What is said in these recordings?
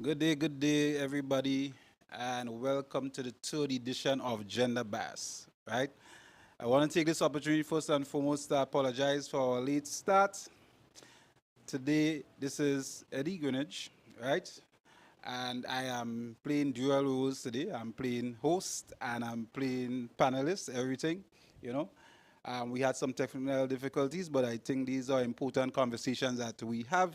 Good day, everybody, and welcome to the third edition of Gender Bass. Right? I want to take this opportunity first and foremost to apologize for our late start. Today, this is Eddie Greenwich, right? And I am playing dual roles today. I'm playing host and I'm playing panelist, everything, you know. We had some technical difficulties, but I think these are important conversations that we have.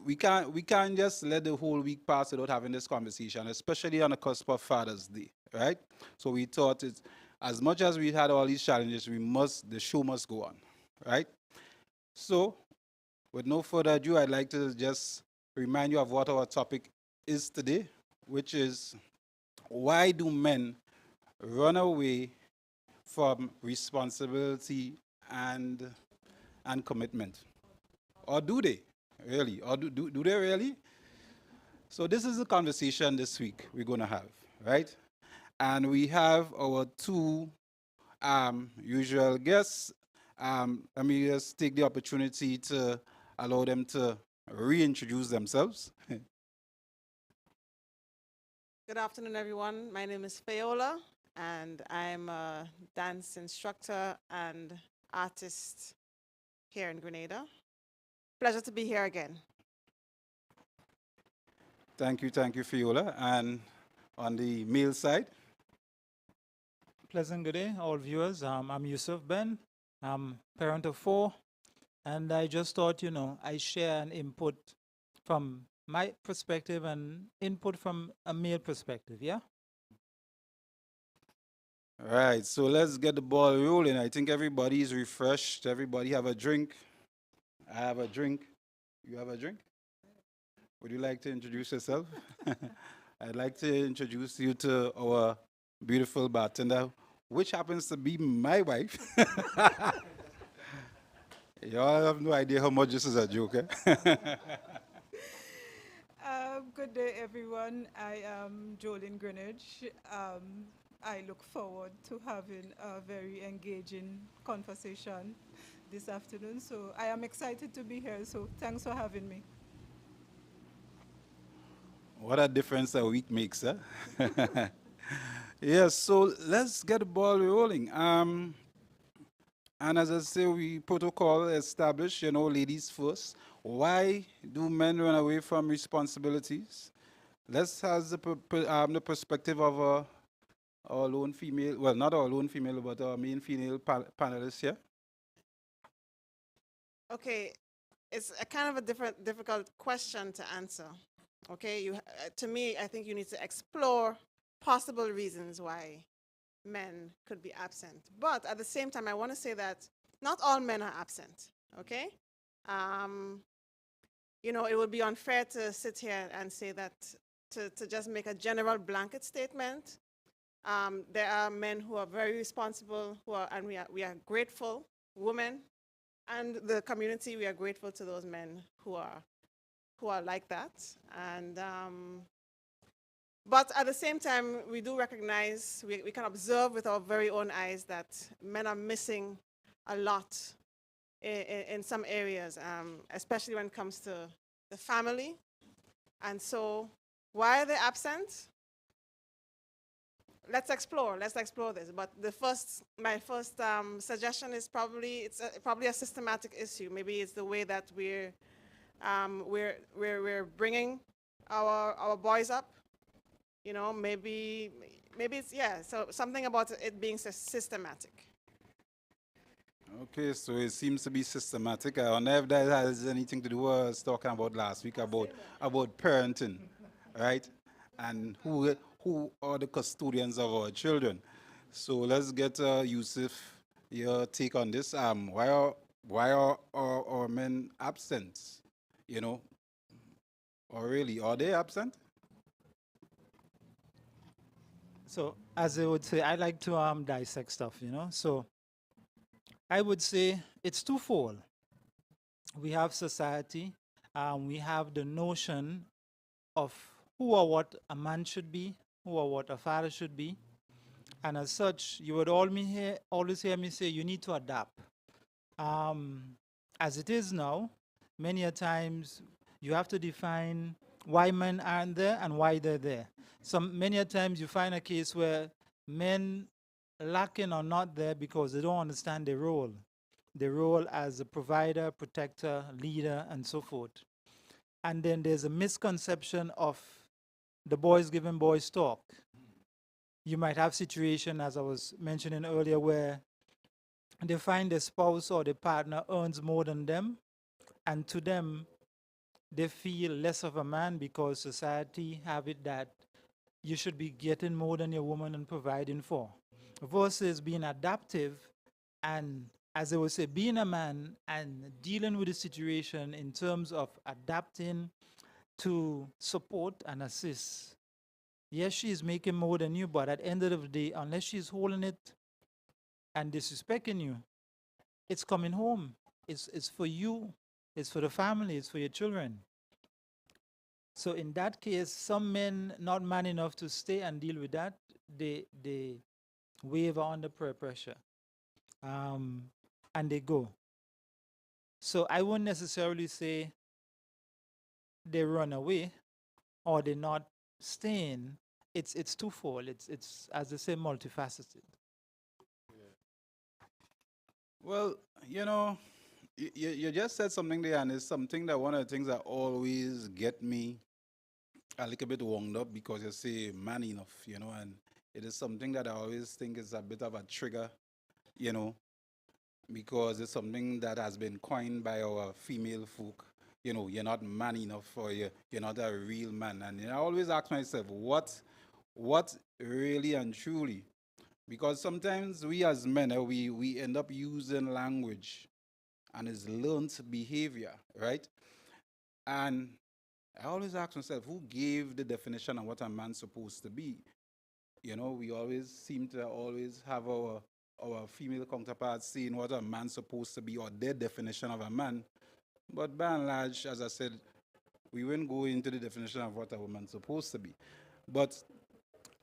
We can't just let the whole week pass without having this conversation, especially on the cusp of Father's Day, right? So we thought it, as much as we had all these challenges, the show must go on, right? So with no further ado, I'd like to just remind you of what our topic is today, which is why do men run away from responsibility and and commitment? Or do they really? Or do they really? So this is the conversation this week we're going to have, right? And we have our two usual guests. Let me just take the opportunity to allow them to reintroduce themselves. Good afternoon, everyone. My name is Fayola, and I'm a dance instructor and artist here in Grenada. Pleasure to be here again. Thank you, Fiola. And on the male side, Pleasant good day, all viewers. I'm Yusuf Ben. I'm parent of four, and I just thought, I share an input from my perspective and input from a male perspective. Yeah. all right, so let's get the ball rolling. I think everybody is refreshed. Everybody have a drink. I have a drink. You have a drink? Would you like to introduce yourself? I'd like to introduce you to our beautiful bartender, which happens to be my wife. Y'all have no idea how much this is a joke, eh? Good day, everyone. I am Jolene Greenwich. I look forward to having a very engaging conversation this afternoon. So I am excited to be here. So thanks for having me. What a difference a week makes, huh? Yes, so let's get the ball rolling. And as I say, we protocol established, ladies first. Why do men run away from responsibilities? Let's have the perspective of our lone female, well, not our lone female, but our main female panelist here. Okay, it's a kind of a difficult question to answer. Okay, to me, I think you need to explore possible reasons why men could be absent. But at the same time, I want to say that not all men are absent. Okay, um, it would be unfair to sit here and say that to just make a general blanket statement. There are men who are very responsible, and we are grateful. Women and the community, we are grateful to those men who are like that. And but at the same time, we do recognize we can observe with our very own eyes that men are missing a lot in some areas, especially when it comes to the family. And so, why are they absent? Let's explore this. But my first suggestion is probably a systematic issue. Maybe it's the way that we're bringing our boys up. Maybe it's, yeah. So something about it being systematic. Okay, so it seems to be systematic. I wonder if that has anything to do with what I was talking about last week about parenting, right? And who are the custodians of our children? So let's get Yusuf your take on this. Why are men absent? You know, or really are they absent? So, as I would say, I like to dissect stuff. So, I would say it's twofold. We have society, we have the notion of who or what a man should be, who or what a father should be. And as such, you would always hear me say you need to adapt. As it is now, many a times you have to define why men aren't there and why they're there. Many a times you find a case where men lacking or not there because they don't understand their role as a provider, protector, leader, and so forth. And then there's a misconception of the boys giving boys talk. You might have situation, as I was mentioning earlier, where they find their spouse or their partner earns more than them, and to them, they feel less of a man because society have it that you should be getting more than your woman and providing for, versus being adaptive and, as I would say, being a man and dealing with the situation in terms of adapting to support and assist. Yes, she is making more than you, but at the end of the day, unless she's holding it and disrespecting you, it's coming home. It's for you, it's for the family, it's for your children. So in that case, some men not man enough to stay and deal with that, they waver under pressure, um, and they go. So I wouldn't necessarily say they run away or they're not staying. It's twofold. It's as they say, multifaceted. Well, you just said something there, and it's something that one of the things that always get me a little bit wound up because you say man enough, and it is something that I always think is a bit of a trigger, you know, because it's something that has been coined by our female folk. You're not man enough, or you're not a real man. And I always ask myself, what really and truly? Because sometimes we as men, we end up using language and it's learned behavior, right? And I always ask myself, who gave the definition of what a man's supposed to be? We always seem to always have our female counterparts saying what a man's supposed to be or their definition of a man. But by and large, as I said, we won't go into the definition of what a woman's supposed to be. But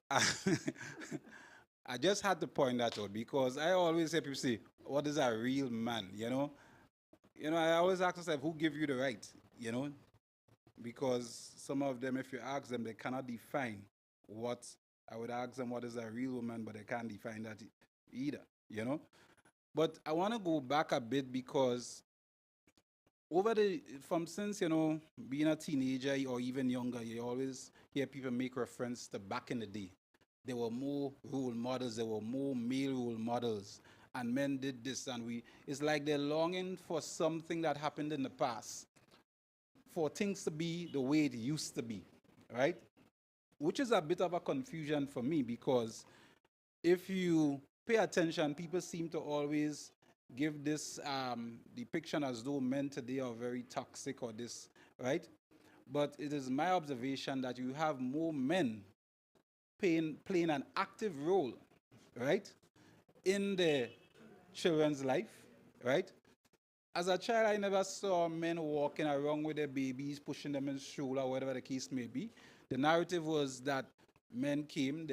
I, I just had to point that out because I always hear people say, what is a real man? I always ask myself, who give you the right? Because some of them, if you ask them, they cannot define what. I would ask them what is a real woman, but they can't define that either. But I want to go back a bit because from since, being a teenager or even younger, you always hear people make reference to back in the day. There were more role models, there were more male role models, and men did this, and it's like they're longing for something that happened in the past, for things to be the way it used to be, right? Which is a bit of a confusion for me because if you pay attention, people seem to always give this depiction as though men today are very toxic or this, right? But it is my observation that you have more men playing an active role, right, in their children's life, right? As a child, I never saw men walking around with their babies, pushing them in stroller, or whatever the case may be. The narrative was that men came,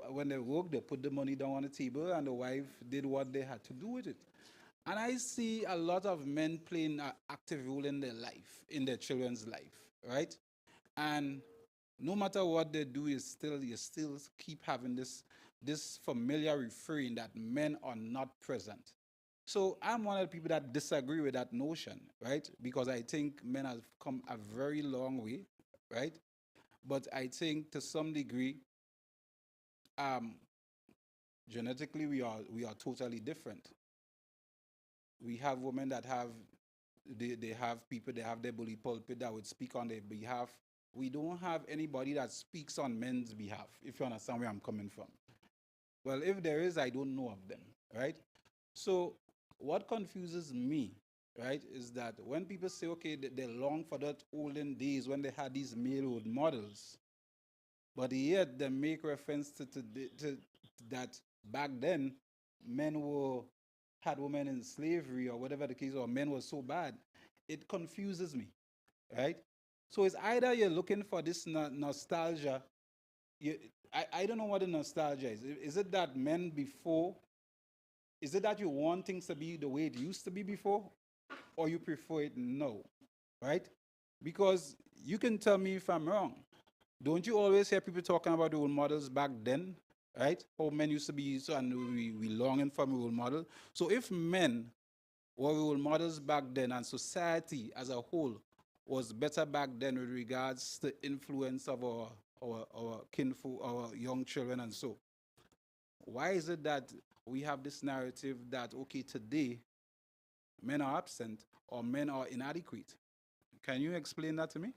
when they worked, they put the money down on the table, and the wife did what they had to do with it. And I see a lot of men playing an active role in their life, in their children's life, right? And no matter what they do, you still keep having this familiar refrain that men are not present. So I'm one of the people that disagree with that notion, right? Because I think men have come a very long way, right? But I think to some degree, um, genetically we are totally different. We have women that they have people, they have their bully pulpit that would speak on their behalf. We don't have anybody that speaks on men's behalf, if you understand where I'm coming from. Well, if there is, I don't know of them, right? So what confuses me, right, is that when people say, okay, they long for that olden days when they had these male role models, but yet they make reference to that back then men had women in slavery or whatever the case, or men were so bad. It confuses me, right? So it's either you're looking for this nostalgia. I don't know what the nostalgia is. Is it that men before? Is it that you want things to be the way it used to be before, or you prefer it now, right? Because you can tell me if I'm wrong. Don't you always hear people talking about role models back then, right? How men used to be, so and we longing for a role model. So if men were role models back then and society as a whole was better back then with regards to influence of our kinfolk, our young children and so, why is it that we have this narrative that, okay, today men are absent or men are inadequate? Can you explain that to me?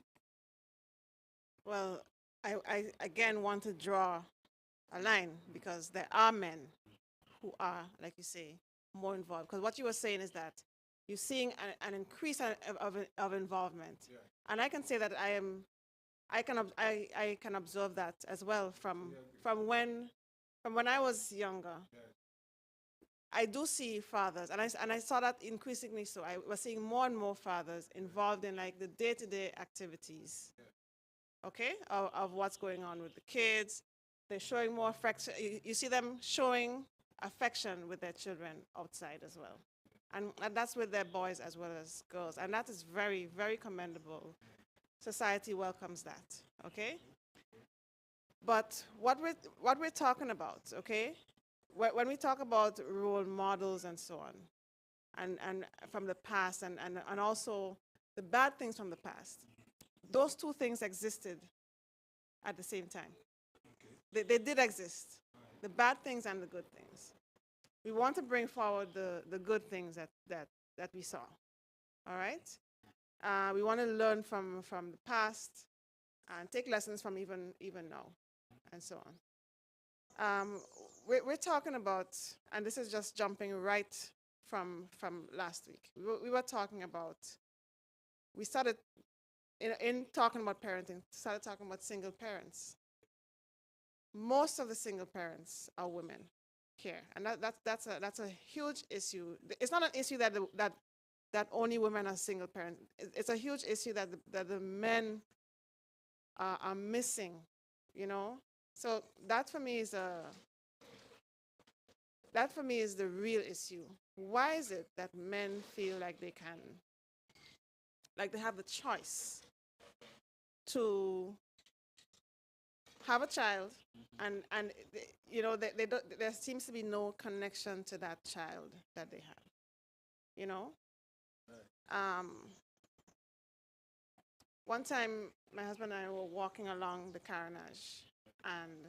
Well, I again want to draw a line because there are men who are, like you say, more involved. Because what you were saying is that you're seeing an increase of involvement, and I can say that I can observe that as well from when I was younger. I do see fathers, and I saw that increasingly. So I was seeing more and more fathers involved in like the day-to-day activities, okay, of what's going on with the kids. They're showing more affection. You see them showing affection with their children outside as well. And that's with their boys as well as girls. And that is very, very commendable. Society welcomes that, okay? But what we're talking about, okay? When we talk about role models and so on, and from the past, and also the bad things from the past, those two things existed at the same time. They did exist, the bad things and the good things. We want to bring forward the good things that we saw, all right? We want to learn from the past and take lessons from even now, and so on. We're talking about, and this is just jumping right from last week. We were talking about, we started, in talking about parenting, started talking about single parents. Most of the single parents are women here, and that's a huge issue. It's not an issue that only women are single parents. It's a huge issue that the men are missing, you know. So that for me is the real issue. Why is it that men feel like they have the choice to have a child, and they don't, there seems to be no connection to that child that they have, you know? One time, my husband and I were walking along the Carenage, and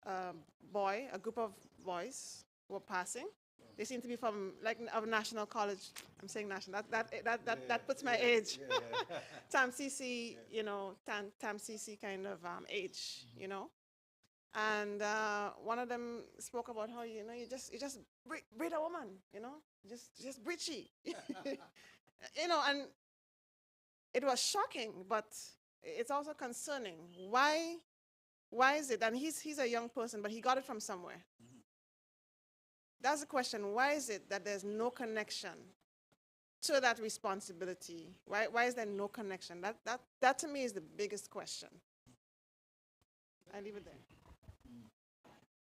a group of boys were passing. They seem to be from of National College. I'm saying national. That puts my age. Tam CC, Tam CC kind of age, you know. And one of them spoke about how you just breed a woman, just breed and it was shocking, but it's also concerning. Why is it? And he's a young person, but he got it from somewhere. That's the question. Why is it that there's no connection to that responsibility? Why is there no connection? That to me is the biggest question. I leave it there.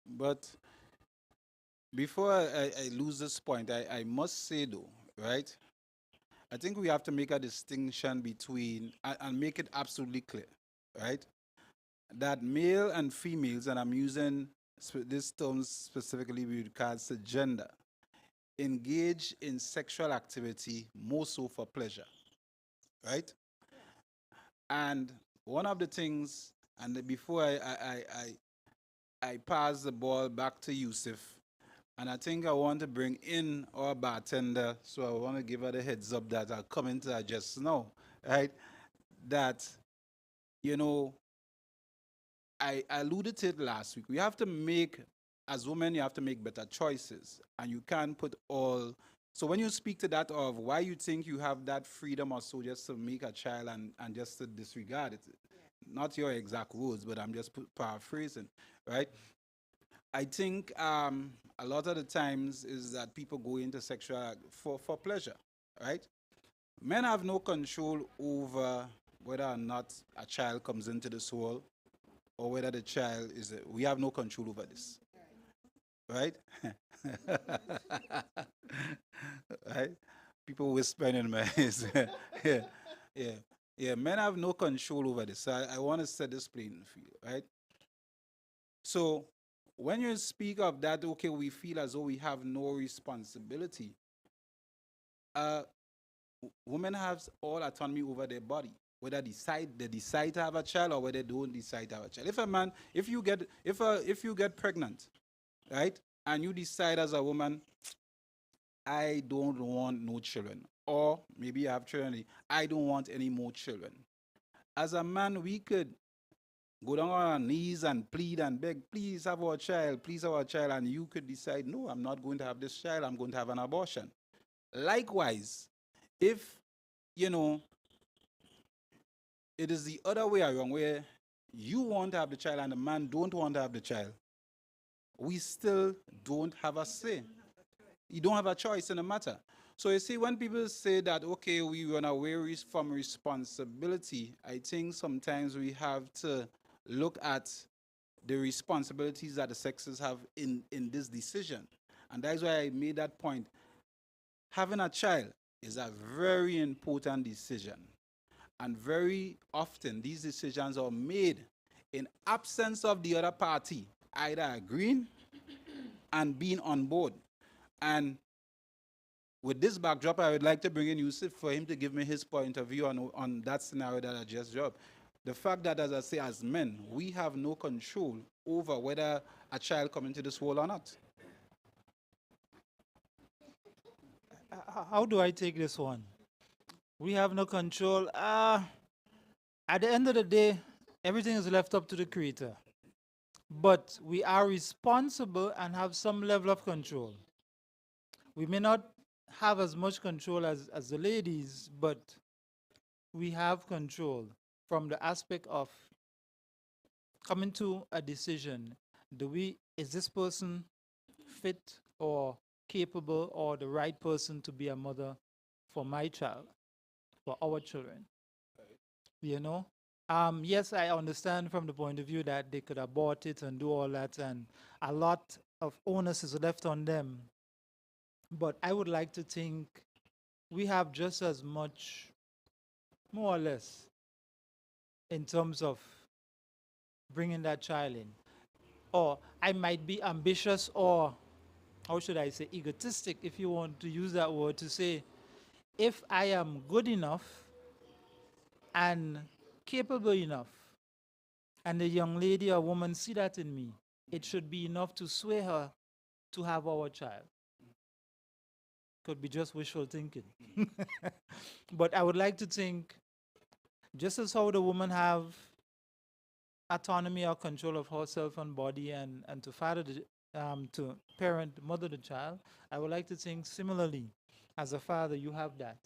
But before I lose this point, I must say though, right? I think we have to make a distinction between, and make it absolutely clear, right? That male and females, and I'm using this term specifically with regards to gender, engage in sexual activity more so for pleasure, right? And one of the things, and before I pass the ball back to Yusuf, and I think I want to bring in our bartender, so I want to give her the heads up that I'll come into her just now, right? That, you know, I alluded to it last week. We have to make, as women, you have to make better choices, and you can't put all. So when you speak to that of why you think you have that freedom or so just to make a child and just to disregard it, not your exact words, but I'm just paraphrasing, right? I think a lot of the times is that people go into sexual for pleasure, right? Men have no control over whether or not a child comes into this world or whether the child is. We have no control over this, right? Right? People whispering in my ears. Yeah, yeah. Yeah, men have no control over this. So I want to set this plain for you, right? So when you speak of that, okay, we feel as though we have no responsibility. Uh, Women have all autonomy over their body, whether they decide to have a child or whether they don't decide to have a child. If a man, if you get pregnant, right, and you decide as a woman, I don't want no children, or maybe you have children, I don't want any more children. As a man, we could go down on our knees and plead and beg, please have our child, please have our child, and you could decide, no, I'm not going to have this child, I'm going to have an abortion. Likewise, if you know it is the other way around where you want to have the child and the man don't want to have the child, we still don't have a say. You don't have a choice in the matter. So you see, when people say that, okay, we run away from responsibility, I think sometimes we have to look at the responsibilities that the sexes have in this decision. And that's why I made that point. Having a child is a very important decision. And very often these decisions are made in absence of the other party either agreeing and being on board. And with this backdrop, I would like to bring in Yusuf for him to give me his point of view on that scenario that I just dropped. The fact that, as I say, as men, we have no control over whether a child come into this world or not. How do I take this one? We have no control. At the end of the day, everything is left up to the Creator. But we are responsible and have some level of control. We may not have as much control as the ladies, but we have control from the aspect of coming to a decision. Is this person fit or capable or the right person to be a mother for my child, for our children? You know? Yes, I understand from the point of view that they could abort it and do all that, and a lot of onus is left on them. But I would like to think we have just as much, more or less, in terms of bringing that child in. Or I might be ambitious, or how should I say, egotistic, if you want to use that word, to say, if I am good enough and capable enough, and the young lady or woman see that in me, it should be enough to sway her to have our child. Could be just wishful thinking. But I would like to think, just as how the woman have autonomy or control of herself and body and to father to parent, mother the child, I would like to think similarly, as a father, you have that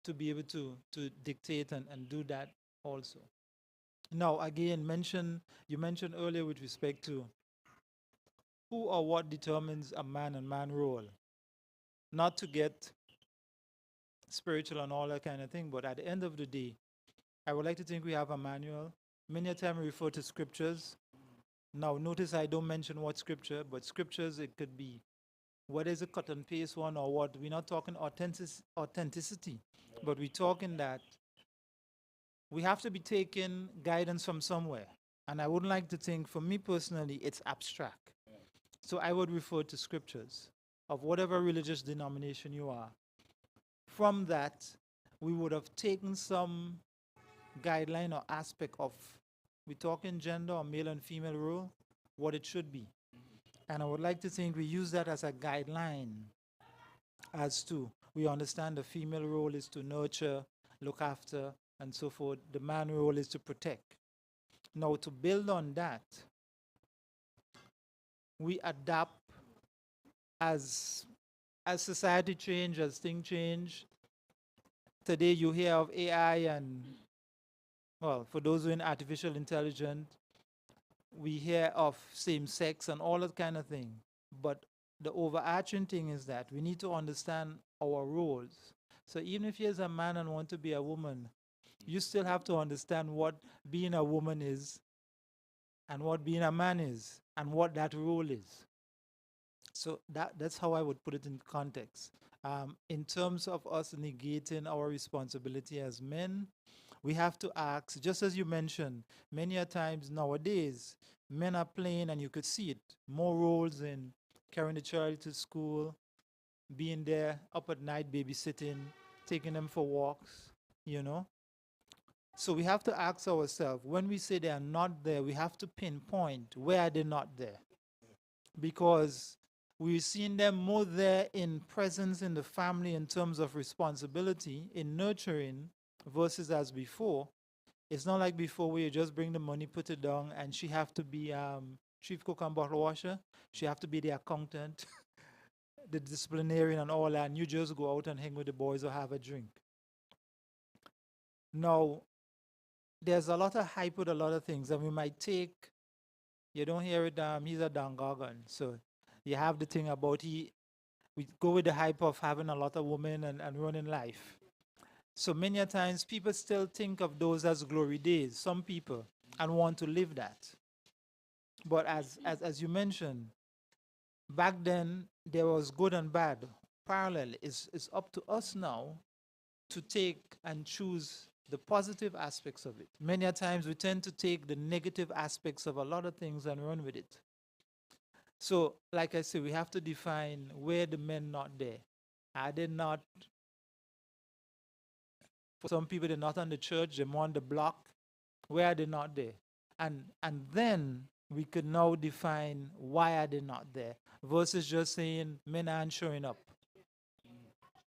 to be able to dictate and do that also. Now, again, you mentioned earlier with respect to who or what determines a man and man role. Not to get spiritual and all that kind of thing, but at the end of the day, I would like to think we have a manual. Many a time we refer to scriptures. Now, notice I don't mention what scripture, but scriptures, it could be whether it's a cut and paste one or what. We're not talking authenticity, but we're talking that we have to be taking guidance from somewhere. And I wouldn't like to think, for me personally, it's abstract. So I would refer to scriptures of whatever religious denomination you are. From that, we would have taken some guideline or aspect of, we talking gender or male and female role, what it should be. And I would like to think we use that as a guideline as to, we understand the female role is to nurture, look after, and so forth. The man role is to protect. Now, to build on that, we adapt as society change, as things change. Today you hear of AI and, well, for those who are in artificial intelligence, we hear of same sex and all that kind of thing. But the overarching thing is that we need to understand our roles. So even if you're a man and want to be a woman, you still have to understand what being a woman is and what being a man is and what that role is. So that's how I would put it in context. In terms of us negating our responsibility as men, we have to ask, just as you mentioned, many a times nowadays, men are playing, and you could see it, more roles in carrying the child to school, being there up at night, babysitting, taking them for walks, you know. So we have to ask ourselves, when we say they are not there, we have to pinpoint where are they not there, because we're seeing them more there in presence in the family in terms of responsibility, in nurturing, versus as before. It's not like before where you just bring the money, put it down, and she have to be chief cook and bottle washer. She have to be the accountant, the disciplinarian and all that, and you just go out and hang with the boys or have a drink. Now, there's a lot of hype with a lot of things, and we might take, you don't hear it, he's a dangagan. So you have the thing about we go with the hype of having a lot of women and running life. So many a times people still think of those as glory days, some people, and want to live that. But as you mentioned, back then there was good and bad. Parallel is up to us now to take and choose the positive aspects of it. Many a times we tend to take the negative aspects of a lot of things and run with it. So, like I said, we have to define where the men not there. Are they not? For some people, they're not on the church, they're more on the block. Where are they not there? And then we could now define why are they not there versus just saying men aren't showing up.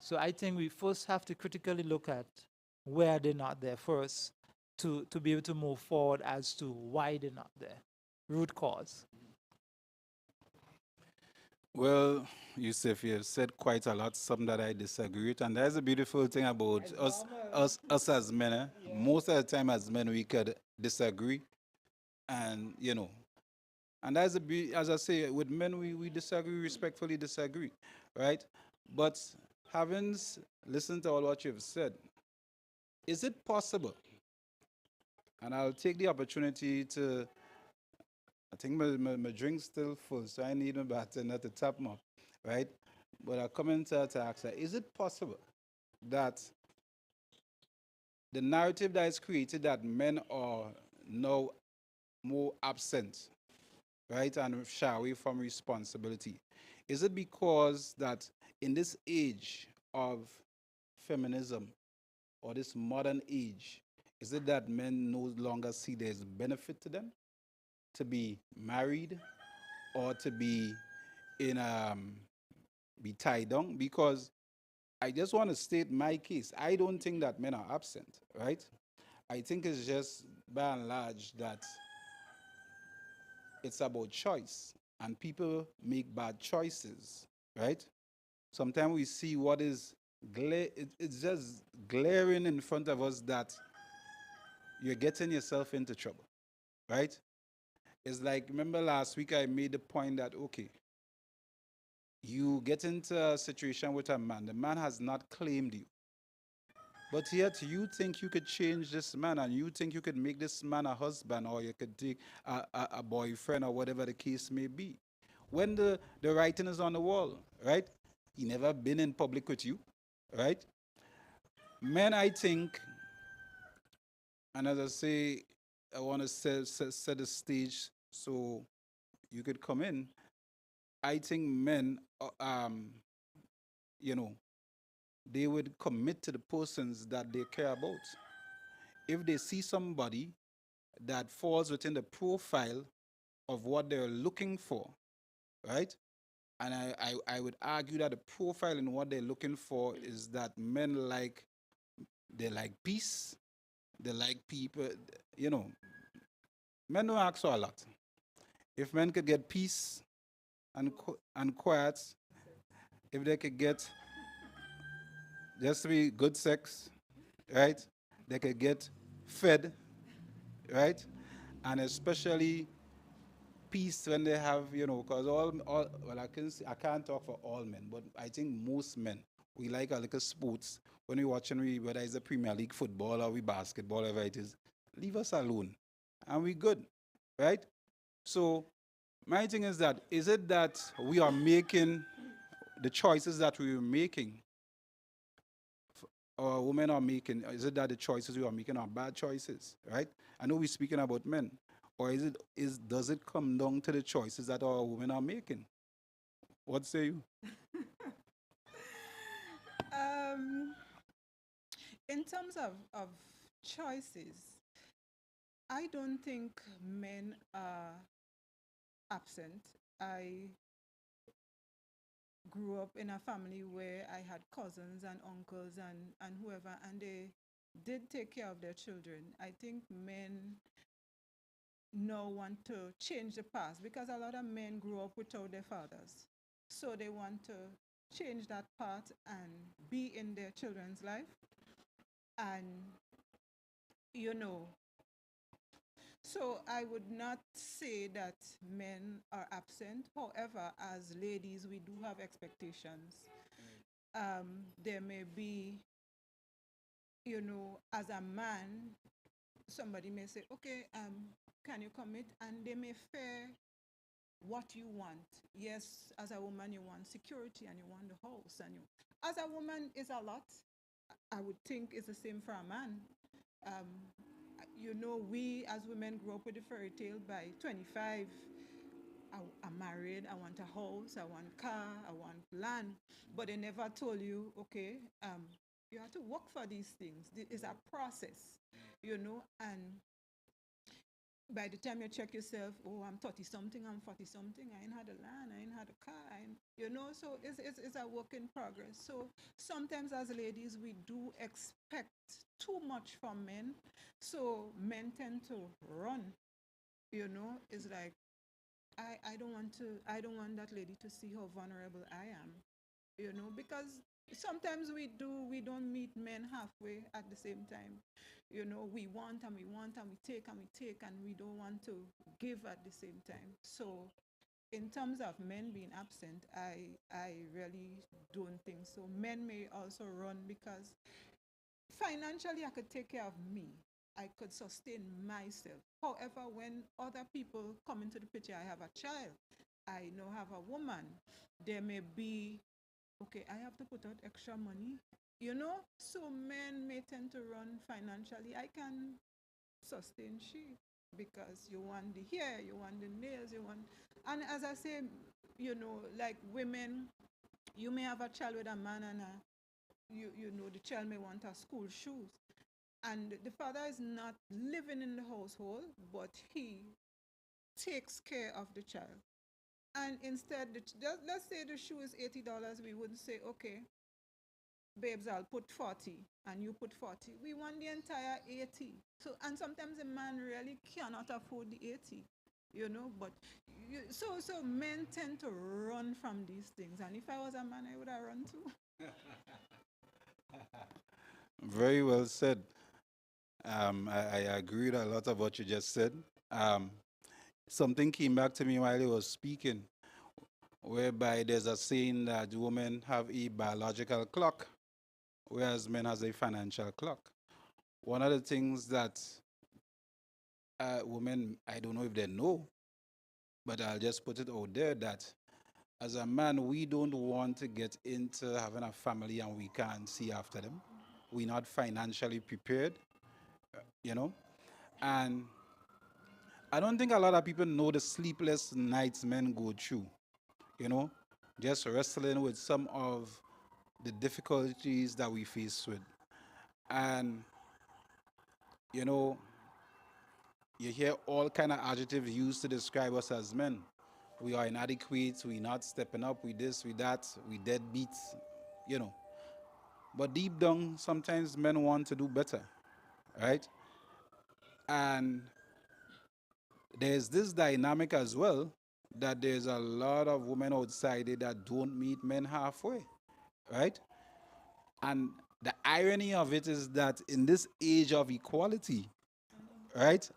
So I think we first have to critically look at where they're not there first to be able to move forward as to why they're not there. Root cause. Well, Yusuf, you've said quite a lot, some that I disagree with, and there's a beautiful thing about us as men. Most of the time, as men, we could disagree, and and as I say, with men, we disagree, respectfully disagree, right? But having listened to all what you've said, is it possible? And I'll take the opportunity to. I think my drink's still full, so I need my bartender to tap me up, right? But I come in to ask her, is it possible that the narrative that is created that men are now more absent, right, and shy away from responsibility, is it because that in this age of feminism or this modern age, is it that men no longer see there's benefit to them to be married or to be in be tied down? Because I just want to state my case. I don't think that men are absent, right? I think it's just by and large that it's about choice, and people make bad choices, right? Sometimes we see what is it's just glaring in front of us that you're getting yourself into trouble, right? It's like, remember last week I made the point that, okay, you get into a situation with a man, the man has not claimed you, but yet you think you could change this man and you think you could make this man a husband, or you could take a boyfriend or whatever the case may be. When the writing is on the wall, right? He never been in public with you, right? Men, I think, and as I say, I want to set the stage so you could come in. I think men, you know, they would commit to the persons that they care about. If they see somebody that falls within the profile of what they're looking for, right? And I would argue that the profile in what they're looking for is that men they like peace, they like people, you know, men don't ask for a lot. If men could get peace and quiet, if they could get just to be good sex, right? They could get fed, right? And especially peace when they have, because well, I can't talk for all men, but I think most men, we like a little sports. When we're watching, whether it's the Premier League football or we basketball, whatever it is, leave us alone. And we good, right? So My thing is it that we are making the choices that we are making, or women are making? Is it that the choices we are making are bad choices, right? I know we're speaking about men, or does it come down to the choices that our women are making? What say you? Um, in terms of choices, I don't think men are absent. I grew up in a family where I had cousins and uncles and whoever, and they did take care of their children. I think men now want to change the past because a lot of men grew up without their fathers. So they want to change that part and be in their children's life. And, you know, so I would not say that men are absent. However, as ladies, we do have expectations. There may be, as a man, somebody may say, okay, can you commit? And they may fear what you want. Yes, as a woman, you want security and you want the house. And as a woman, is a lot. I would think it's the same for a man. Um, we as women grow up with the fairy tale. By 25, I'm married, I want a house, I want a car, I want land. But they never told you, okay, you have to work for these things. It's a process, and by the time you check yourself, oh, I'm 30 something, I'm 40 something, I ain't had a land, I ain't had a car, so it's a work in progress. So sometimes as ladies, we do expect too much from men. So men tend to run, it's like, I don't want that lady to see how vulnerable I am, because sometimes we don't meet men halfway at the same time. We want and we want and we take and we take and we don't want to give at the same time. So in terms of men being absent, I really don't think so. Men may also run because financially I could take care of me. I could sustain myself. However, when other people come into the picture, I have a child, I now have a woman, there may be, okay, I have to put out extra money, so men may tend to run financially. I can sustain she because you want the hair, you want the nails, and as I say, like women, you may have a child with a man and the child may want a school shoes, and the father is not living in the household, but he takes care of the child. And instead, let's say the shoe is $80, we wouldn't say, okay, babes, I'll put 40 and you put 40. We want the entire 80. So, and sometimes a man really cannot afford the 80, but so men tend to run from these things. And if I was a man, I would have run too. Very well said. I agree with a lot of what you just said. Um, Something came back to me while he was speaking, whereby there's a saying that women have a biological clock, whereas men has a financial clock. One of the things that women, I don't know if they know, but I'll just put it out there that as a man, we don't want to get into having a family and we can't see after them. We're not financially prepared, you know. And I don't think a lot of people know the sleepless nights men go through, you know, just wrestling with some of the difficulties that we face with. And, you know, you hear all kind of adjectives used to describe us as men. We are inadequate, we not stepping up, we this, we that, we deadbeats, you know. But deep down, sometimes men want to do better, right? And there's this dynamic as well that there's a lot of women outside there that don't meet men halfway, right? And the irony of it is that in this age of equality, right,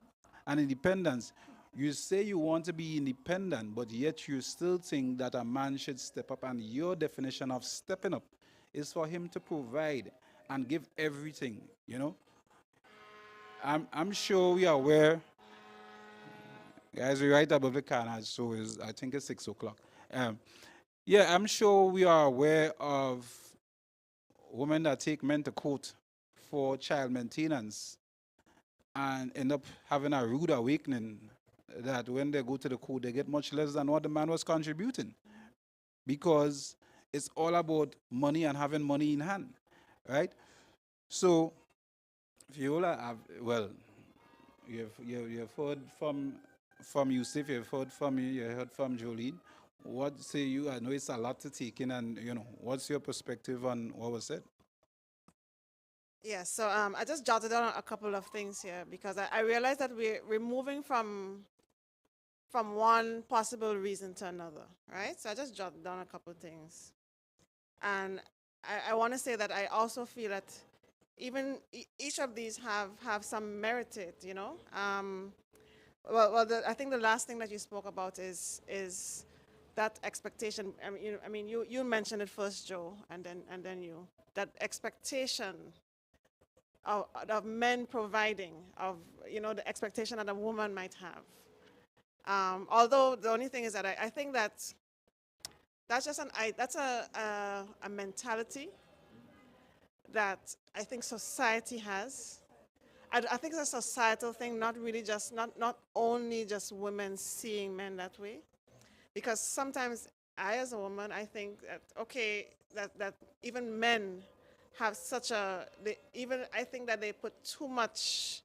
and independence, you say you want to be independent, but yet you still think that a man should step up, and your definition of stepping up is for him to provide and give everything. I'm sure we are aware Guys, we're right above the canal, so I think it's 6 o'clock. Um, yeah, I'm sure we are aware of women that take men to court for child maintenance and end up having a rude awakening that when they go to the court, they get much less than what the man was contributing because it's all about money and having money in hand, right? So, Viola, well, you've heard from Yusuf, you've heard from me, you heard from Jolene. What say you? I know it's a lot to take in, and what's your perspective on what was said? Yeah, so I just jotted down a couple of things here because I realized that we're moving from one possible reason to another, right? So I just jotted down a couple of things. And I want to say that I also feel that even each of these have some merit to it, you know? I think the last thing that you spoke about is that expectation. You mentioned it first, Joe, and then you. That expectation of men providing, of the expectation that a woman might have. Although the only thing is that I think that that's just that's a mentality that I think society has. I think it's a societal thing, not really just not only just women seeing men that way. Because sometimes I, as a woman, I think that okay, that even men have such a even I think that they put too much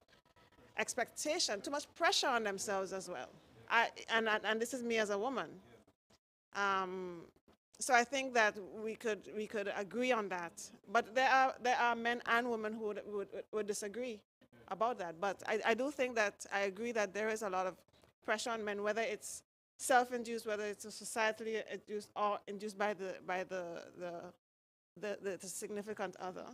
expectation, too much pressure on themselves as well. And this is me as a woman. Um, so I think that we could agree on that. But there are men and women who would disagree about that. But I do think that I agree that there is a lot of pressure on men, whether it's self-induced, whether it's societally induced or induced by the significant other.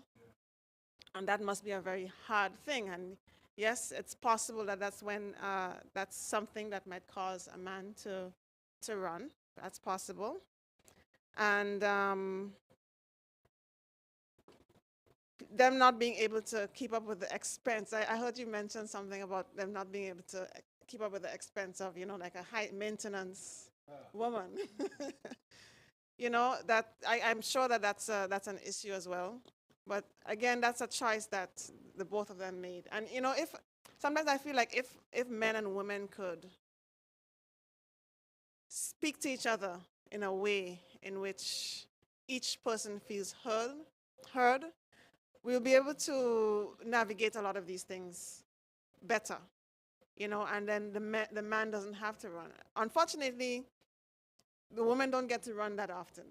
And that must be a very hard thing. And yes, it's possible that that's something that might cause a man to run. That's possible. And them not being able to keep up with the expense. I heard you mention something about them not being able to keep up with the expense of, like a high maintenance woman. That I'm sure that that's an issue as well. But again, that's a choice that the both of them made. And if sometimes I feel like if men and women could speak to each other in a way in which each person feels heard, we'll be able to navigate a lot of these things better, and then the man doesn't have to run. Unfortunately, the women don't get to run that often.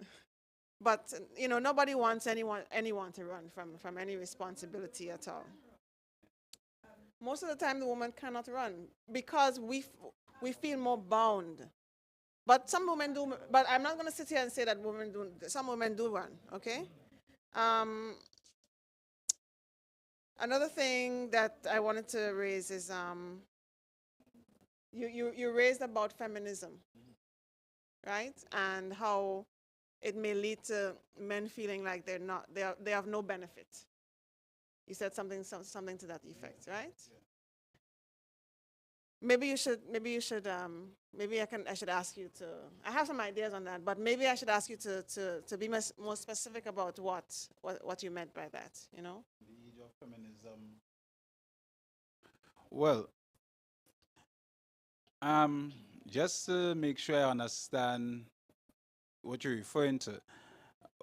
But nobody wants anyone to run from any responsibility at all. Most of the time, the woman cannot run because we feel more bound. But some women do. But I'm not going to sit here and say that women do. Some women do run. Okay. Um, Another thing that I wanted to raise is you raised about feminism, right? And how it may lead to men feeling like they have no benefit. You said something to that effect, right? Maybe I should ask you to, I have some ideas on that, but maybe I should ask you to be more specific about what you meant by that, The age of feminism. Well, just to make sure I understand what you're referring to,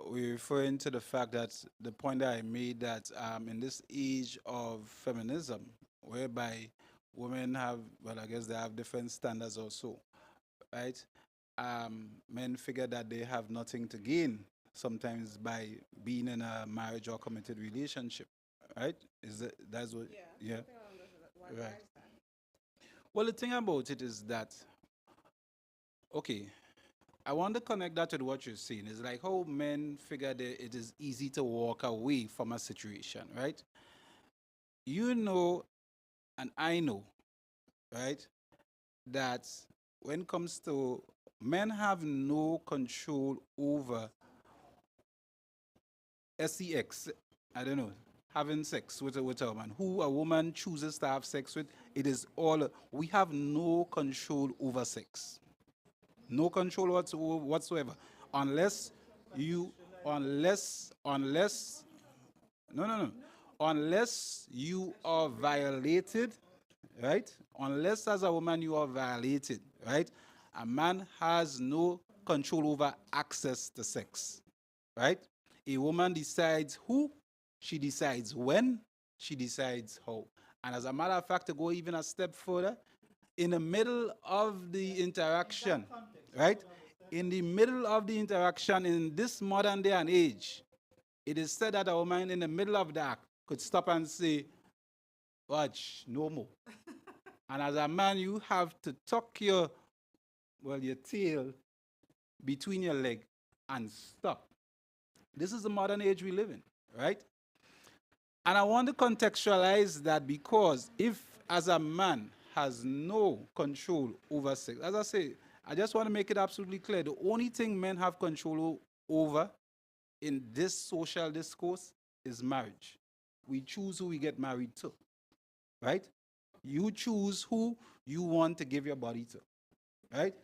we're referring to the fact that the point that I made that in this age of feminism, whereby women have, well, I guess they have different standards also, right? Men figure that they have nothing to gain sometimes by being in a marriage or committed relationship, right? That's what? Yeah. Right. Well, the thing about it is that, okay, I want to connect that to what you're saying. It's like how men figure that it is easy to walk away from a situation, right? You know, and I know, right, that when it comes to men have no control over sex. I don't know. having sex with a woman, who a woman chooses to have sex with, it is all, we have no control over sex. No control whatsoever. Unless you, unless, no, no, no. Unless you are violated, right? Unless as a woman you are violated, right? A man has no control over access to sex, right? A woman decides who, she decides when, she decides how. And as a matter of fact, to go even a step further, in the middle of the interaction, right? In the middle of the interaction in this modern day and age, it is said that a woman in the middle of the act could stop and say, watch, no more. And as a man, you have to tuck your, well, your tail between your leg and stop. This is the modern age we live in, right? And I want to contextualize that because if, as a man, has no control over sex, as I say, I just want to make it absolutely clear the only thing men have control over in this social discourse is marriage. We choose who we get married to, right? You choose who you want to give your body to, right?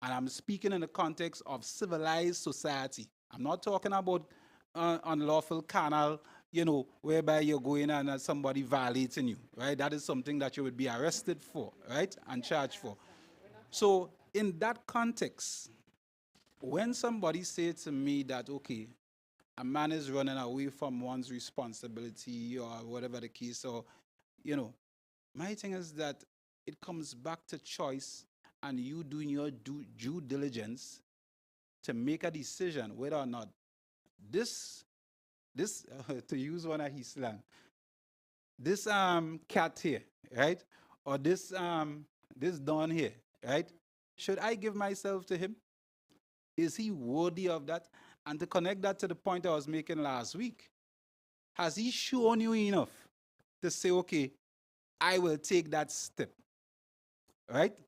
And I'm speaking in the context of civilized society. I'm not talking about unlawful carnal, whereby you're going and somebody violating you, right? That is something that you would be arrested for, right? And charged for. So in that context, when somebody says to me that, okay, a man is running away from one's responsibility or whatever the case, or, my thing is that it comes back to choice and you doing your due diligence to make a decision whether or not this to use one of his slang, this cat here, right, or this don here, right, should I give myself to him? Is he worthy of that? And to connect that to the point I was making last week, has he shown you enough to say, okay, I will take that step, right?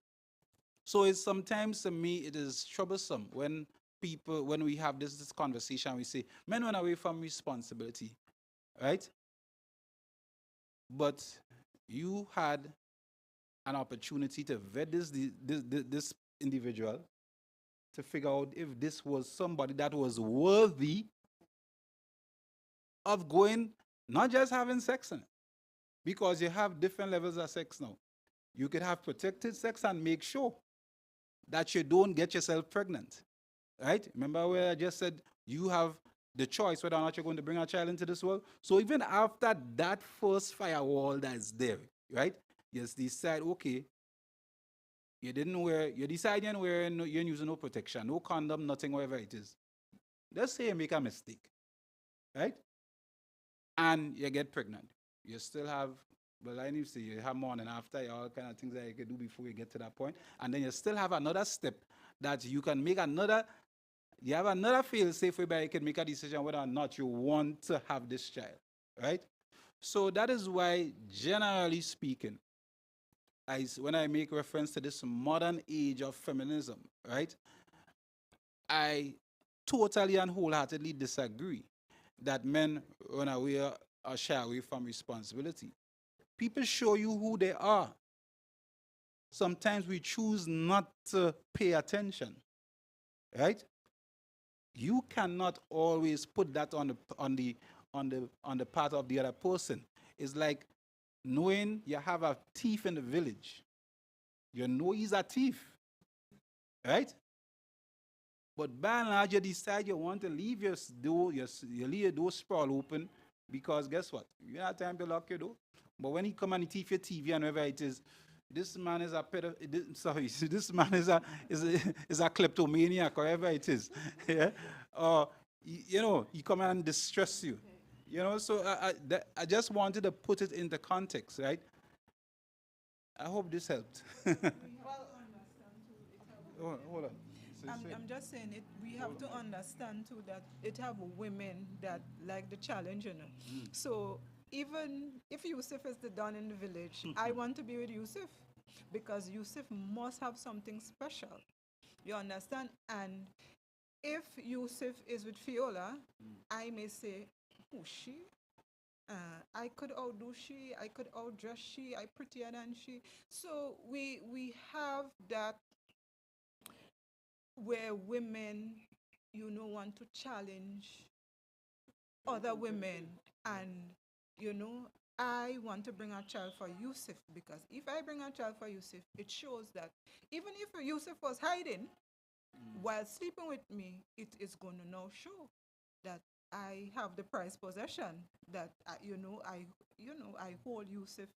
So it's sometimes, to me, it is troublesome when we have this conversation, we say, men run away from responsibility, right? But you had an opportunity to vet this individual to figure out if this was somebody that was worthy of going, not just having sex in it, because you have different levels of sex now. You could have protected sex and make sure that you don't get yourself pregnant, right? Remember where I just said you have the choice whether or not you're going to bring a child into this world? So even after that first firewall that is there, right? You decide, okay, you decide you're using no protection, no condom, nothing, whatever it is. Let's say you make a mistake, right? And you get pregnant. You still have, well, I need to say you have more than after, all kind of things that you can do before you get to that point. And then you still have another step that you can make you have another fail-safe whereby you can make a decision whether or not you want to have this child, right? So that is why, generally speaking, when I make reference to this modern age of feminism, right, I totally and wholeheartedly disagree that men run away or shy away from responsibility. People show you who they are. Sometimes we choose not to pay attention, right? You cannot always put that on the part of the other person. It's like knowing you have a thief in the village. You know he's a thief, right? But by and large, you decide you want to leave your door, you leave your door sprawl open, because guess what? You don't have time to lock your door. But when he come and he thief your TV and whatever it is, this man is a this man is a kleptomaniac, or whatever it is. Yeah? Or, he come and distress you. So I just wanted to put it into context, right? I hope this helped. Hold on. I'm just saying it. We have to understand too that it have women that like the challenge, So even if Yusuf is the don in the village, I want to be with Yusuf because Yusuf must have something special. You understand? And if Yusuf is with Fiola, I may say, who's she? I could outdo she, I could outdress she, I prettier than she. So we have that where women, want to challenge other women, and you know I want to bring a child for Yusuf, because if I bring a child for Yusuf, it shows that even if Yusuf was hiding while sleeping with me, it is going to now show that I have the prized possession, that I hold Yusuf.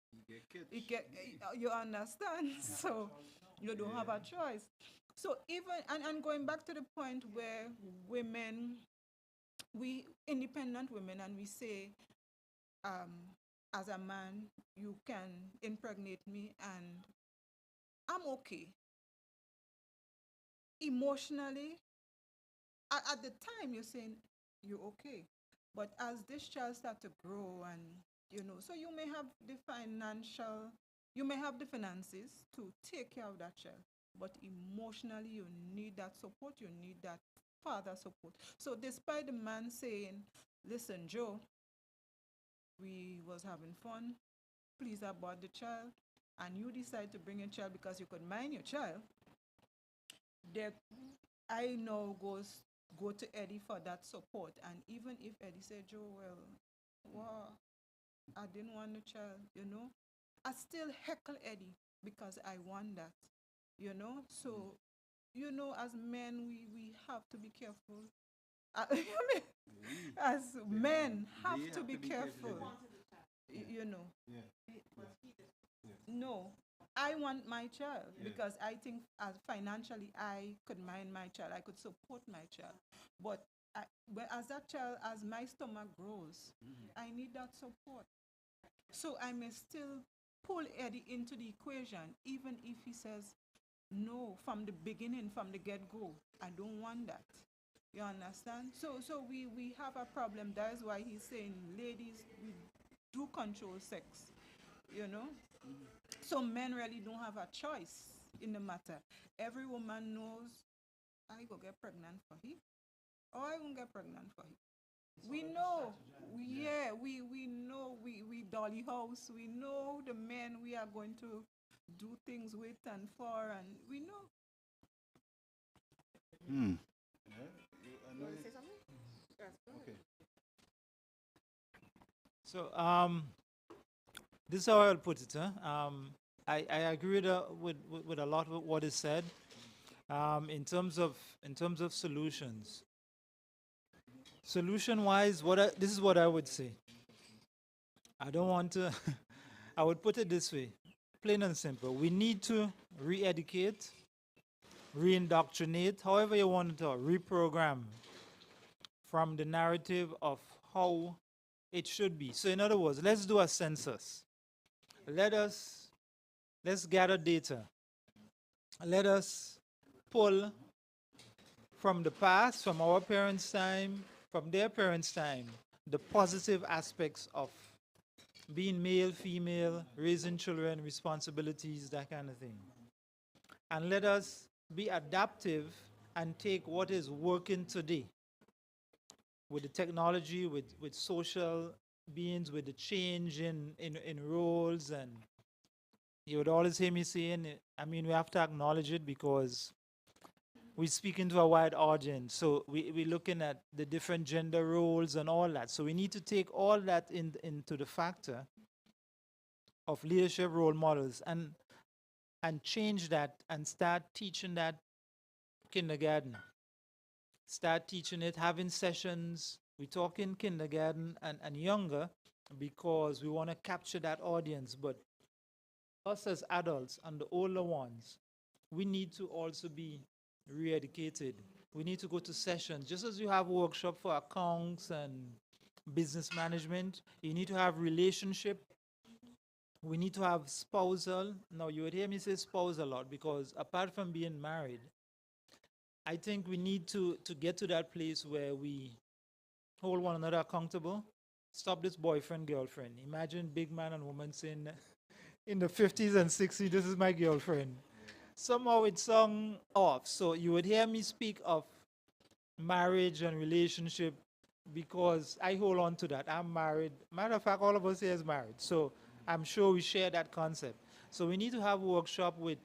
It get, you understand? So you don't have a choice. So even, and going back to the point where women, we independent women, and we say, as a man, you can impregnate me and I'm okay. Emotionally, at the time you're saying you're okay. But as this child start to grow, and so you may have the you may have the finances to take care of that child, but emotionally you need that support, you need that father support. So despite the man saying, listen, Joe, we was having fun, please abort the child, and you decide to bring a child because you could mind your child, there, I now go to Eddie for that support. And even if Eddie said, Joe, well, wow, I didn't want a child, I still heckle Eddie because I want that. So, as men, we have to be careful. I mean, as men have to be careful, you know. No, I want my child because I think, as financially I could mind my child, I could support my child. But as that child, as my stomach grows, I need that support. So I may still pull Eddie into the equation, even if he says no from the beginning, from the get go. I don't want that. You understand? So we have a problem. That is why he's saying, ladies, we do control sex. You know, so men really don't have a choice in the matter. Every woman knows I go get pregnant for him, or I won't get pregnant for him. We know, we know, we dolly house. We know the men we are going to do things with and for, and we know. Hmm. You want to say something? Yes, go ahead. Okay. So this is how I'll put it. Huh? I agree with a lot of what is said. In terms of solutions. Solution wise, this is what I would say. I don't want to. I would put it this way, plain and simple. We need to re-educate, re-indoctrinate, however you want to, reprogram from the narrative of how it should be. So in other words, let's do a census. Let us let's gather data. Let us pull from the past, from our parents' time, from their parents' time, the positive aspects of being male, female, raising children, responsibilities, that kind of thing. And let us be adaptive and take what is working today with the technology, with social beings, with the change in roles. And you would always hear me saying, I mean, we have to acknowledge it because we speak into a wide audience. So we're looking at the different gender roles and all that. So we need to take all that into the factor of leadership role models and change that and start teaching that kindergarten. Start teaching it, having sessions. We talk in kindergarten and younger because we want to capture that audience. But us as adults and the older ones, we need to also be re-educated. We need to go to sessions. Just as you have workshop for accounts and business management, you need to have relationship. We need to have spousal. Now, you would hear me say spouse a lot because apart from being married, I think we need to get to that place where we hold one another accountable. Stop this boyfriend, girlfriend. Imagine big man and woman saying in the 50s and 60s, this is my girlfriend. Somehow it's sung off. So you would hear me speak of marriage and relationship because I hold on to that. I'm married. Matter of fact, all of us here is married. So I'm sure we share that concept. So we need to have a workshop with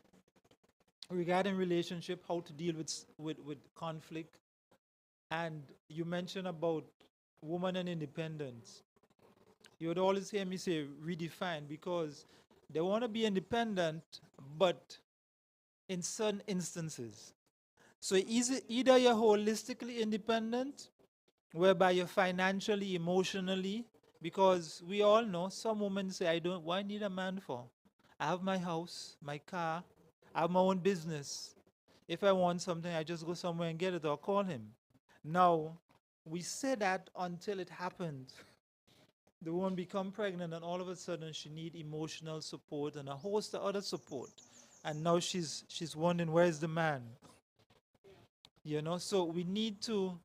regarding relationship, how to deal with conflict. And you mentioned about woman and independence. You would always hear me say redefine because they want to be independent, but in certain instances. So either you're holistically independent, whereby you're financially, emotionally, because we all know some women say, I don't, why need a man for? I have my house, my car, I have my own business. If I want something, I just go somewhere and get it or call him. Now, we say that until it happens. The woman become pregnant and all of a sudden she need emotional support and a host of other support. And now she's wondering where's the man? You know, so we need to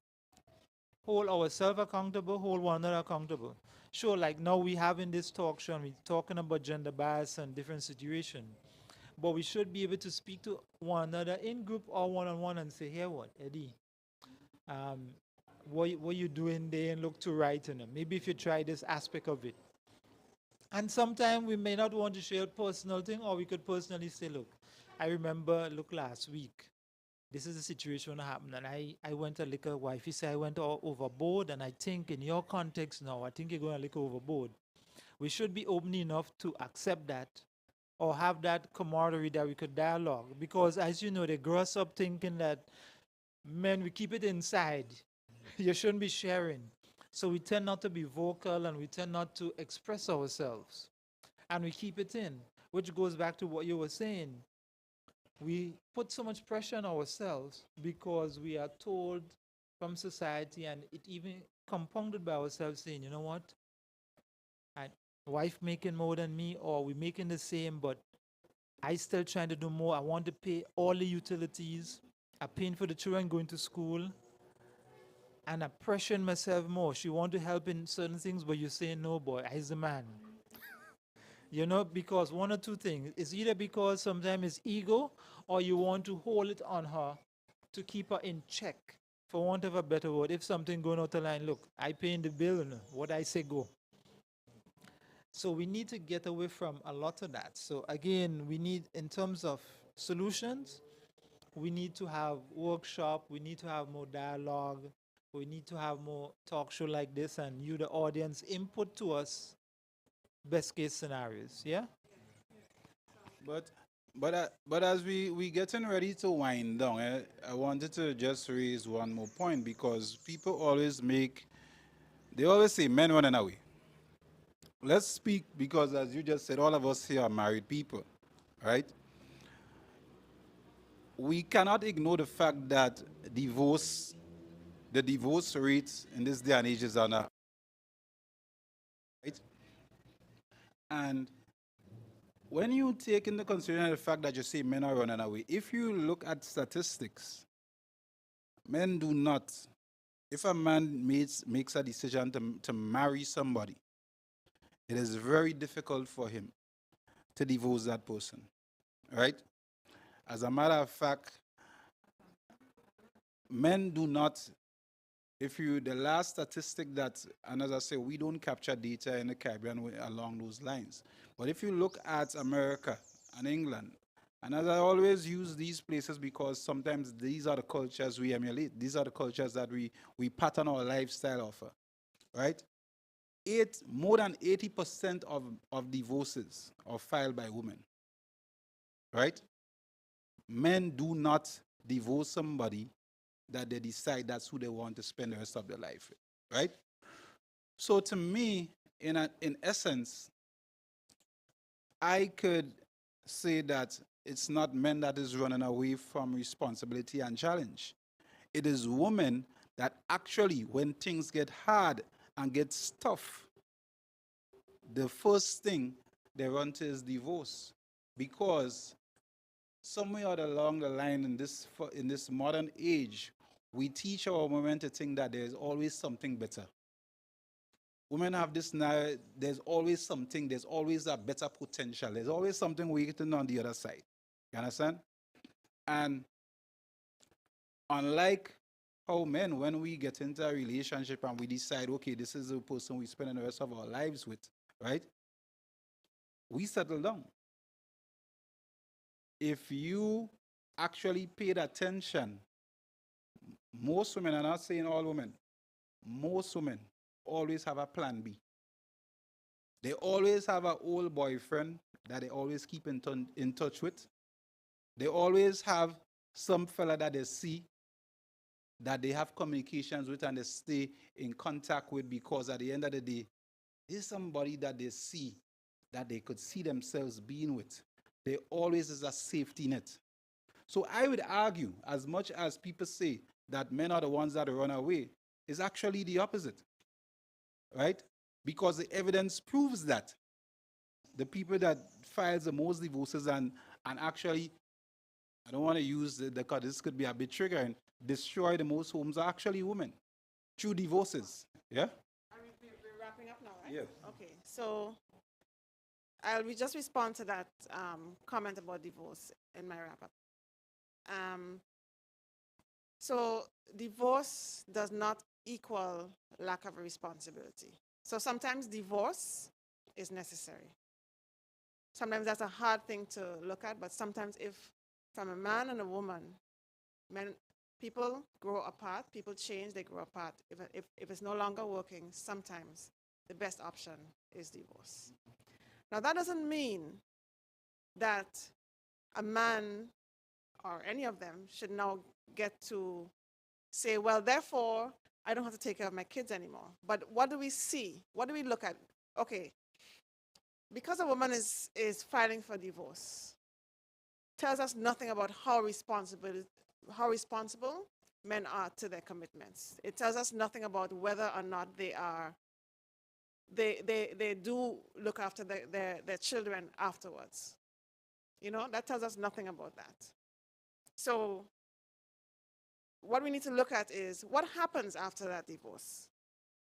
hold ourselves accountable, hold one another accountable. Sure, like now we having this talk show and we're talking about gender bias and different situations. But we should be able to speak to one another in group or one-on-one and say, here what, Eddie, um, what you doing there and look to right in them. Maybe if you try this aspect of it. And sometimes we may not want to share a personal thing, or we could personally say, look, I remember, look, last week, this is the situation that happened, and I went a little, wifey said I went all overboard, and I think in your context now, I think you're going a little overboard. We should be open enough to accept that or have that camaraderie that we could dialogue. Because as you know, they grow us up thinking that, men, we keep it inside. You shouldn't be sharing. So we tend not to be vocal and we tend not to express ourselves. And we keep it in, which goes back to what you were saying. We put so much pressure on ourselves because we are told from society, and it even compounded by ourselves saying, you know what? I, wife making more than me, or we making the same, but I still trying to do more. I want to pay all the utilities. I'm paying for the children going to school. And I'm pressuring myself more. She want to help in certain things, but you say no, boy, I's the man. You know, because one or two things. It's either because sometimes it's ego, or you want to hold it on her to keep her in check, for want of a better word. If something going out the line, look, I paying the bill, no, what I say go. So we need to get away from a lot of that. So again, we need, in terms of solutions, we need to have workshop, we need to have more dialogue, we need to have more talk show like this, and you, the audience, input to us best case scenarios. Yeah. But but as we getting ready to wind down, I wanted to just raise one more point because people always make they always say men running away. Let's speak because as you just said, all of us here are married people, right? We cannot ignore the fact that divorce, the divorce rates in this day and age is on a right. And when you take into consideration the fact that you say men are running away, if you look at statistics, men do not. If a man makes a decision to marry somebody, it is very difficult for him to divorce that person, right? As a matter of fact, men do not. If you, the last statistic that, and as I say, we don't capture data in the Caribbean along those lines. But if you look at America and England, and as I always use these places because sometimes these are the cultures we emulate. These are the cultures that we pattern our lifestyle off of, right? More than 80% of divorces are filed by women, right? Men do not divorce somebody that they decide that's who they want to spend the rest of their life with, right? So to me, in essence, I could say that it's not men that is running away from responsibility and challenge. It is women that actually, when things get hard and get tough, the first thing they run to is divorce, because somewhere along the line in this modern age, we teach our women to think that there's always something better. Women have this now, there's always something, there's always a better potential, there's always something waiting on the other side. You understand? And unlike how men, when we get into a relationship and we decide, okay, this is the person we spend the rest of our lives with, right? We settle down. If you actually paid attention, most women, I'm not saying all women, most women always have a plan B. They always have an old boyfriend that they always keep in touch with. They always have some fella that they see that they have communications with and they stay in contact with, because at the end of the day, there's somebody that they see that they could see themselves being with. There always is a safety net. So I would argue, as much as people say that men are the ones that run away, is actually the opposite, right? Because the evidence proves that the people that files the most divorces and actually, I don't want to use the because this could be a bit triggering, destroy the most homes are actually women through divorces. Yeah? We're wrapping up now, right? Yes. Okay, so I'll just respond to that comment about divorce in my wrap up. So divorce does not equal lack of responsibility. So sometimes divorce is necessary. Sometimes that's a hard thing to look at, but sometimes if from a man and a woman, people grow apart, people change, they grow apart. If it's no longer working, sometimes the best option is divorce. Now that doesn't mean that a man or any of them should now get to say, well, therefore, I don't have to take care of my kids anymore. But what do we see? What do we look at? Okay, because a woman is filing for divorce, tells us nothing about how responsible men are to their commitments. It tells us nothing about whether or not they do look after their children afterwards. You know, that tells us nothing about that. So what we need to look at is what happens after that divorce.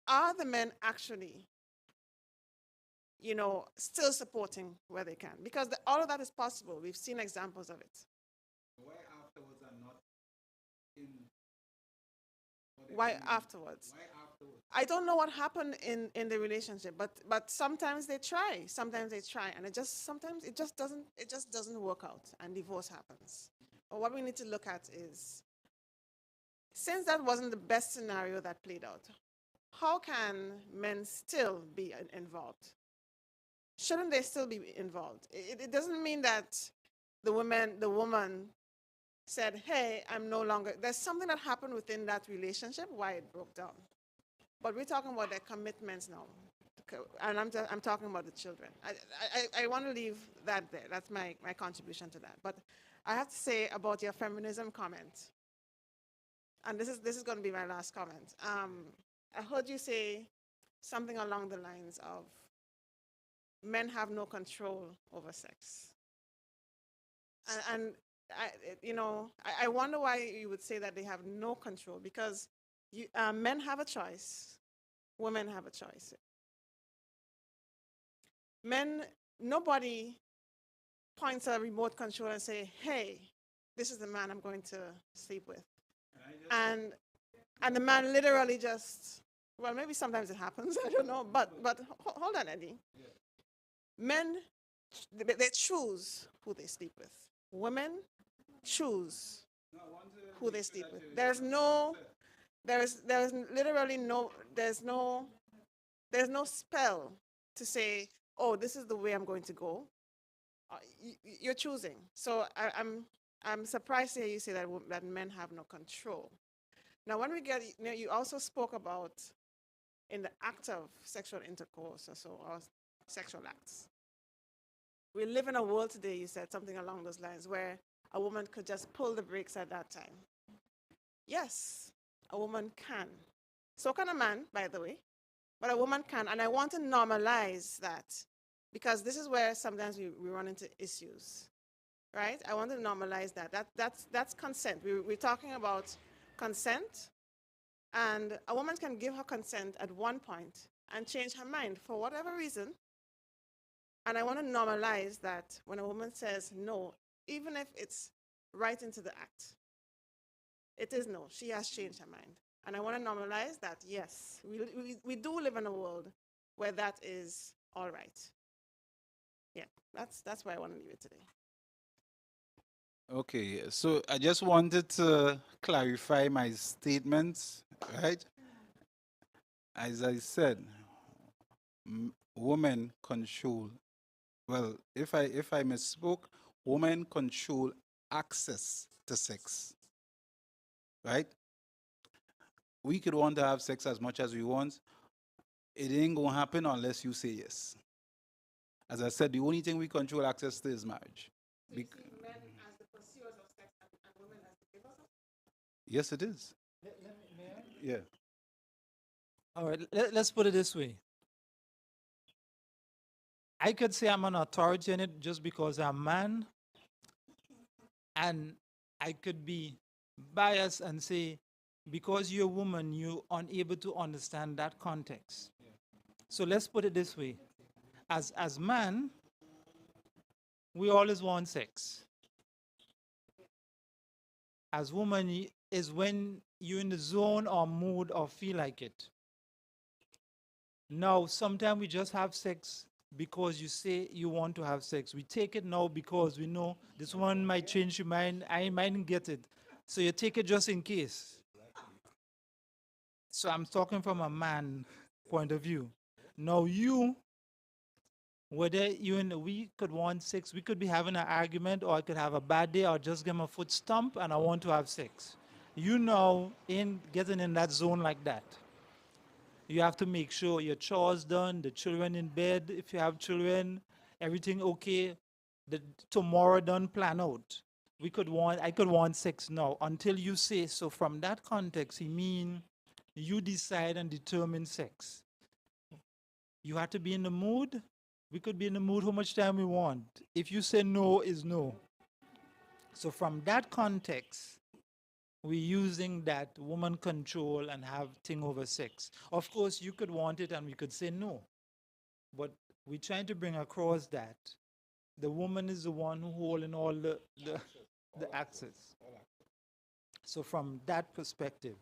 Are the men actually, still supporting where they can? Because all of that is possible. We've seen examples of it. Why afterwards are not in? Why afterwards? Why afterwards? I don't know what happened in the relationship, but sometimes they try. Sometimes they try, and sometimes it just doesn't work out, and divorce happens. But what we need to look at is, since that wasn't the best scenario that played out, how can men still be involved? Shouldn't they still be involved? It doesn't mean that the woman said, hey, I'm no longer, there's something that happened within that relationship why it broke down. But we're talking about their commitments now. And I'm talking about the children. I want to leave that there. That's my contribution to that. But I have to say about your feminism comment, and this is going to be my last comment. I heard you say something along the lines of men have no control over sex. And I wonder why you would say that they have no control, because men have a choice, women have a choice. Nobody points a remote control and say, hey, this is the man I'm going to sleep with. And the man literally just, well, maybe sometimes it happens, I don't know, but hold on, Eddie. Yeah. Men, they choose who they sleep with. Women choose who they sleep with. There's literally there's no spell to say, oh, this is the way I'm going to go. You're choosing. So I'm surprised to hear you say that men have no control. Now, when we get, you also spoke about in the act of sexual intercourse or sexual acts. We live in a world today, you said something along those lines, where a woman could just pull the brakes at that time. Yes, a woman can. So can a man, by the way, but a woman can. And I want to normalize that, because this is where sometimes we run into issues, right? I want to normalize that. That's consent. We're talking about consent, and a woman can give her consent at one point and change her mind for whatever reason. And I want to normalize that when a woman says no, even if it's right into the act, It is no. She has changed her mind. And I want to normalize that, yes, we do live in a world where that is all right. Yeah, that's where I want to leave it today. Okay, so I just wanted to clarify my statements, right? As I said, women control. Well, if I misspoke, women control access to sex, right? We could want to have sex as much as we want. It ain't gonna happen unless you say yes. As I said, the only thing we control access to is marriage. Bec- Men as the pursuers of sex and women as the givers of yes, it is. Yeah. All right, let's put it this way. I could say I'm an authority in it just because I'm a man, and I could be biased and say, because you're a woman, you're unable to understand that context. So let's put it this way. As man, we always want sex. As woman is when you're in the zone or mood or feel like it. Now, sometimes we just have sex because you say you want to have sex. We take it now because we know this one might change your mind. I mightn't get it. So you take it just in case. So I'm talking from a man point of view. Now you, whether you and we could want sex, we could be having an argument, or I could have a bad day, or just get my foot stomp and I want to have sex. You know, in getting in that zone like that. You have to make sure your chores done, the children in bed, if you have children, everything okay, the tomorrow done, plan out. I could want sex now until you say so. From that context, he mean you decide and determine sex. You have to be in the mood. We could be in the mood how much time we want. If you say no is no. So from that context, we're using that woman control and have thing over sex. Of course, you could want it and we could say no. But we're trying to bring across that the woman is the one who holding all the access. So from that perspective,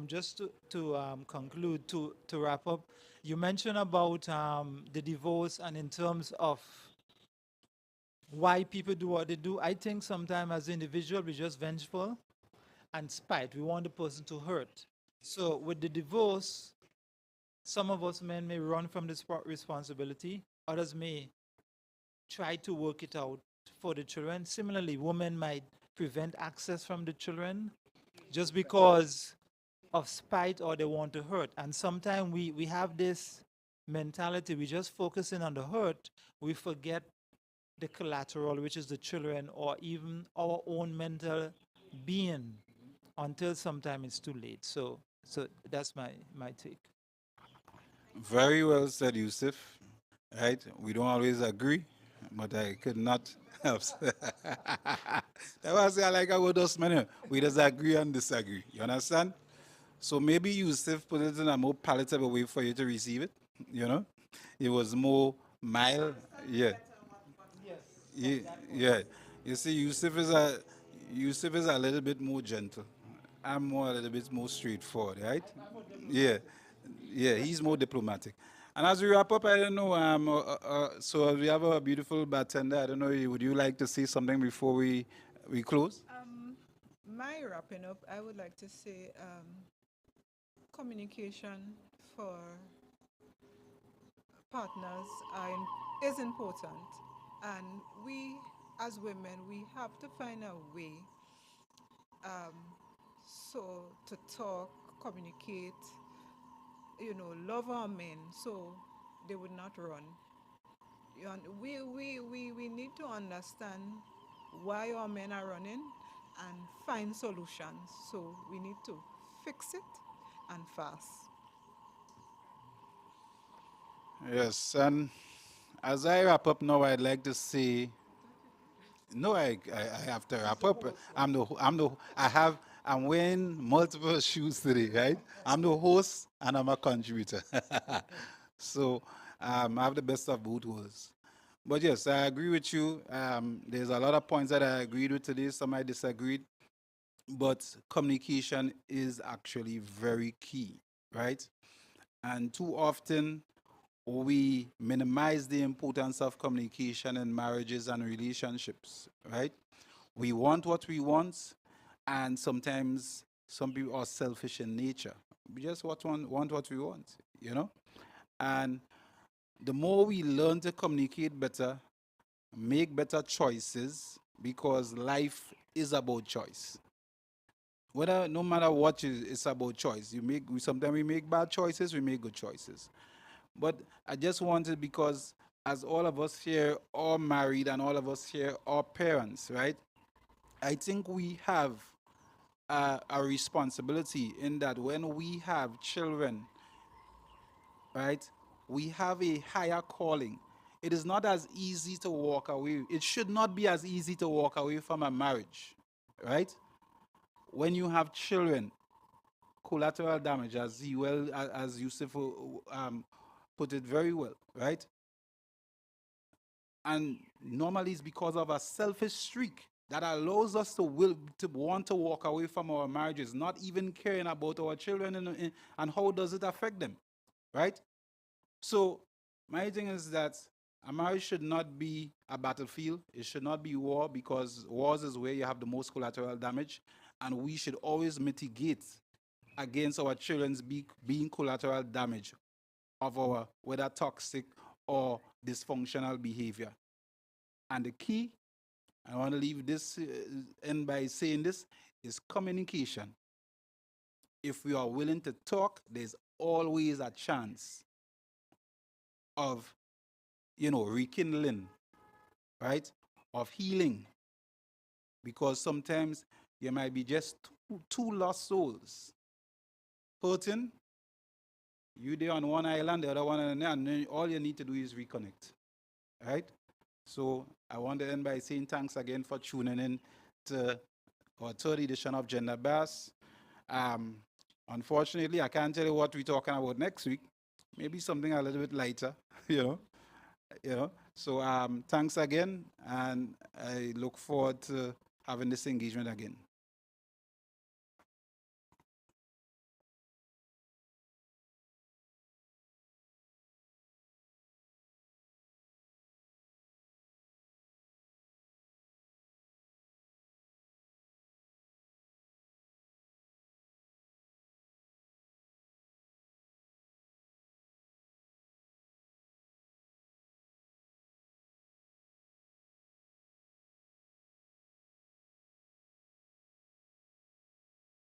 just to conclude, to wrap up, you mentioned about the divorce and in terms of why people do what they do. I think sometimes as individual, we're just vengeful and spite. We want the person to hurt. So with the divorce, some of us men may run from this responsibility. Others may try to work it out for the children. Similarly, women might prevent access from the children just because of spite or they want to hurt. And sometimes we have this mentality, we just focusing on the hurt, we forget the collateral, which is the children or even our own mental being until sometime it's too late. So that's my take. Very well said, Yusuf. Right? We don't always agree, but I could not help. That's why I say I like our those men. We just agree and disagree. You understand? So maybe Yusuf put it in a more palatable way for you to receive it. You know, it was more mild. Yeah, yeah, yeah. You see, Yusuf is a little bit more gentle. I'm more a little bit more straightforward, right? Yeah, yeah. He's more diplomatic. And as we wrap up, I don't know. So we have a beautiful bartender. I don't know. Would you like to say something before we close? My wrapping up, I would like to say communication for partners is important. And we, as women, we have to find a way um, so to talk, communicate, love our men so they would not run. We need to understand why our men are running and find solutions. So we need to fix it and fast. Yes. And as I wrap up now, I'd like to say, no, I have to wrap up. I'm wearing multiple shoes today, right? I'm the host and I'm a contributor. So I have the best of both worlds. But yes, I agree with you. There's a lot of points that I agreed with today. Some I disagreed. but communication is actually very key, right? And too often we minimize the importance of communication in marriages and relationships, right? We want what we want, and sometimes some people are selfish in nature. We just want what we want, you know? And the more we learn to communicate better, make better choices, because life is about choice. Whether no matter what, it's about choice. Sometimes we make bad choices, we make good choices. But I just wanted, because as all of us here are married and all of us here are parents, right? I think we have a responsibility in that when we have children, right, we have a higher calling. It is not as easy to walk away. It should not be as easy to walk away from a marriage, right? When you have children, collateral damage, as Yusuf put it very well, right? And normally it's because of a selfish streak that allows us to want to walk away from our marriages, not even caring about our children, and how does it affect them, right? So my thing is that a marriage should not be a battlefield. It should not be war, because wars is where you have the most collateral damage, and we should always mitigate against our children's being collateral damage of our whether toxic or dysfunctional behavior. And the key, I want to leave this end by saying this, is communication. If we are willing to talk, there's always a chance of, rekindling, right? Of healing. Because sometimes you might be just two lost souls hurting. You there on one island, the other one on another, and then all you need to do is reconnect, right? So I want to end by saying thanks again for tuning in to our third edition of Gender Bass. Um, Unfortunately, I can't tell you what we're talking about next week. Maybe something a little bit lighter, you know. So thanks again, and I look forward to having this engagement again.